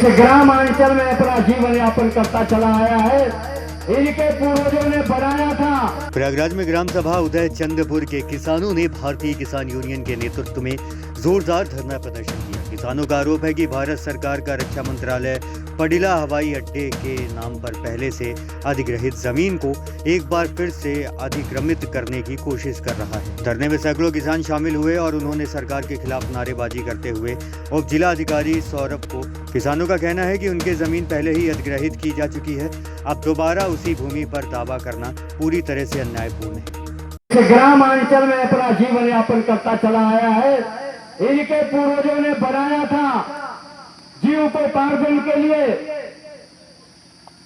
ग्रामांचल में अपना जीवन यापन करता चला आया है। इनके पूर्वजों ने बनाया था। प्रयागराज में ग्राम सभा उदय चंद्रपुर के किसानों ने भारतीय किसान यूनियन के नेतृत्व में जोरदार धरना प्रदर्शन किया। किसानों का आरोप है कि भारत सरकार का रक्षा मंत्रालय पडिला हवाई अड्डे के नाम पर पहले से अधिग्रहित जमीन को एक बार फिर से अधिक्रमित करने की कोशिश कर रहा है। धरने में सैकड़ों किसान शामिल हुए और उन्होंने सरकार के खिलाफ नारेबाजी करते हुए उप जिला अधिकारी सौरभ को किसानों का कहना है कि उनकी जमीन पहले ही अधिग्रहित की जा चुकी है, अब दोबारा उसी भूमि पर दावा करना पूरी तरह से अन्यायपूर्ण है। ग्रामांचल में अपना जीवन यापन करता चला आया है। इनके पूर्वजों ने बनाया था जीविकोपार्जन के लिए,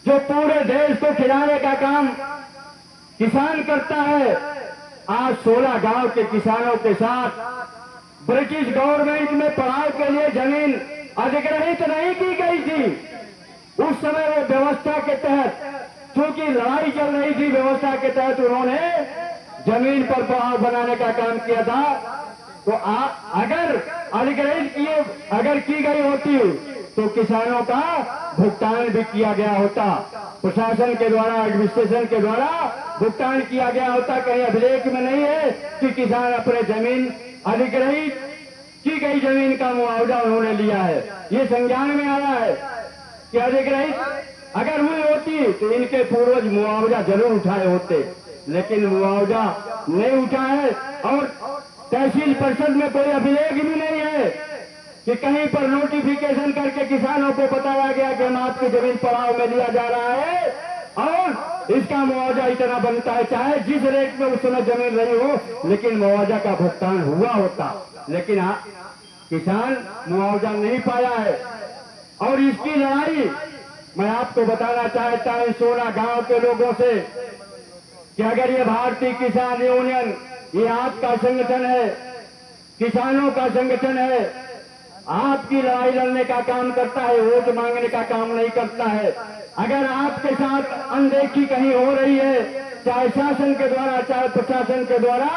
जो पूरे देश को खिलाने का काम किसान करता है। आज 16 गांव के किसानों के साथ ब्रिटिश गवर्नमेंट में पड़ाव के लिए जमीन अधिग्रहित नहीं की गई थी। उस समय वो व्यवस्था के तहत, क्योंकि लड़ाई चल रही थी, व्यवस्था के तहत उन्होंने जमीन पर पड़ाव बनाने का काम किया था। तो अगर अधिग्रहित अगर की गई होती तो किसानों का भुगतान भी किया गया होता, प्रशासन के द्वारा, एडमिनिस्ट्रेशन के द्वारा भुगतान किया गया होता। कहीं अभिलेख में नहीं है कि किसान अपने जमीन अधिग्रहित की गई जमीन का मुआवजा उन्होंने लिया है। ये संज्ञान में आया है कि अधिग्रहित अगर हुई होती तो इनके पूर्वज मुआवजा जरूर उठाए होते, लेकिन मुआवजा नहीं उठाए। और तहसील परिषद में कोई अभिलेख भी नहीं है कि कहीं पर नोटिफिकेशन करके किसानों को बताया गया कि हम आपकी जमीन पड़ाव में लिया जा रहा है और इसका मुआवजा इतना बनता है, चाहे जिस रेट में उस समय जमीन रही हो, लेकिन मुआवजा का भुगतान हुआ होता। लेकिन किसान मुआवजा नहीं पाया है। और इसकी लड़ाई मैं आपको बताना चाहता हूं 16 गांव के लोगों से कि अगर ये भारतीय किसान यूनियन, ये आपका संगठन है, किसानों का संगठन है, आपकी लड़ाई लड़ने का काम करता है, वोट मांगने का काम नहीं करता है। अगर आपके साथ अनदेखी कहीं हो रही है, चाहे शासन के द्वारा, चाहे प्रशासन के द्वारा,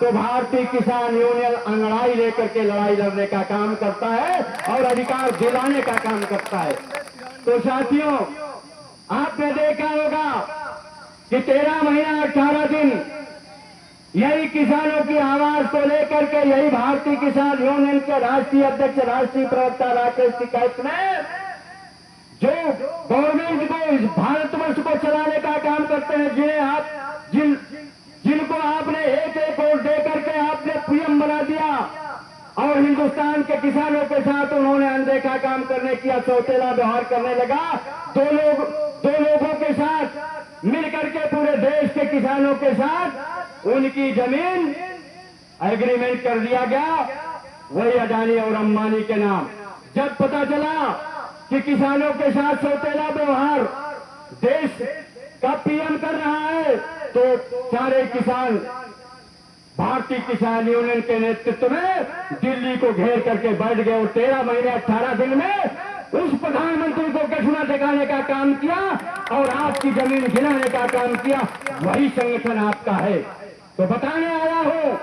तो भारतीय किसान यूनियन अंगड़ाई लेकर के लड़ाई लड़ने का काम करता है और अधिकार दिलाने का काम करता है। तो साथियों, आपने देखा होगा कि 13 महीना 18 दिन यही किसानों की आवाज को लेकर के यही भारतीय किसान यूनियन के राष्ट्रीय अध्यक्ष, राष्ट्रीय प्रवक्ता राकेश टिकैत ने, जो गवर्नमेंट को, इस भारतवर्ष को चलाने का काम करते हैं, जिनको आपने एक वोट दे करके आपने पीएम बना दिया और हिंदुस्तान के किसानों के साथ उन्होंने अनदेखा काम करने किया, सौतेला व्यवहार करने लगा। दो लोगों के साथ मिलकर के पूरे देश के किसानों के साथ उनकी जमीन एग्रीमेंट कर दिया गया, वही अडानी और अंबानी के नाम। जब पता चला कि किसानों के साथ सौतेला व्यवहार देश का पीएम कर रहा है, तो सारे किसान भारतीय किसान यूनियन के नेतृत्व में दिल्ली को घेर करके बैठ गए और 13 महीने 18 दिन में उस प्रधानमंत्री को कछुआ दिखाने का काम किया और आपकी जमीन गिराने का काम किया। वही संगठन आपका है। तो बताने आया हूं,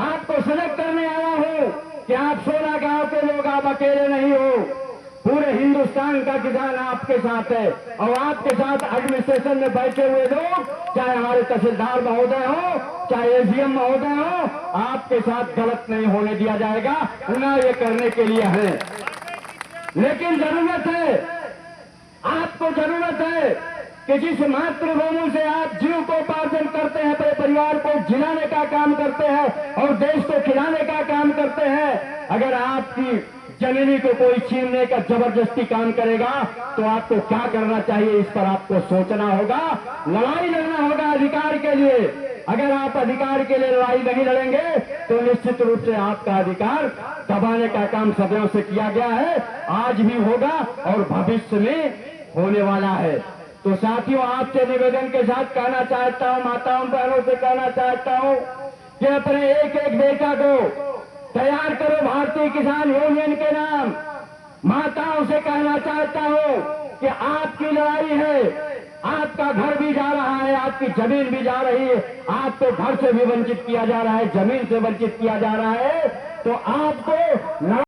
आपको सजग करने आया हूं कि आप 16 गांव के लोग, आप अकेले नहीं हो। पूरे हिंदुस्तान का किसान आपके साथ है और आपके साथ एडमिनिस्ट्रेशन में बैठे हुए लोग, चाहे हमारे तहसीलदार महोदय हो, चाहे एसडीएम महोदय हो, आपके साथ गलत नहीं होने दिया जाएगा। उन्हें ये करने के लिए है, लेकिन जरूरत है, आपको जरूरत है कि जिस मातृभूमि से आप जीविकोपार्जन करते हैं, अपने परिवार को जिलाने का काम करते हैं और देश को खिलाने का काम करते हैं, अगर आपकी जमीनी को कोई छीनने का जबरदस्ती काम करेगा तो आपको क्या करना चाहिए, इस पर आपको सोचना होगा, लड़ाई लड़ना होगा अधिकार के लिए। अगर आप अधिकार के लिए लड़ाई नहीं लड़ेंगे तो निश्चित रूप से आपका अधिकार दबाने का काम सदियों से किया गया है, आज भी होगा और भविष्य में होने वाला है। तो साथियों, आपसे निवेदन के साथ कहना चाहता हूं, माताओं बहनों से कहना चाहता हूं कि अपने एक एक बेटा को तैयार करो भारतीय किसान यूनियन के नाम। माताओं से कहना चाहता हूं कि आपकी लड़ाई है, आपका घर भी जा रहा है, आपकी जमीन भी जा रही है, आपको घर से भी वंचित किया जा रहा है, जमीन से वंचित किया जा रहा है, तो आपको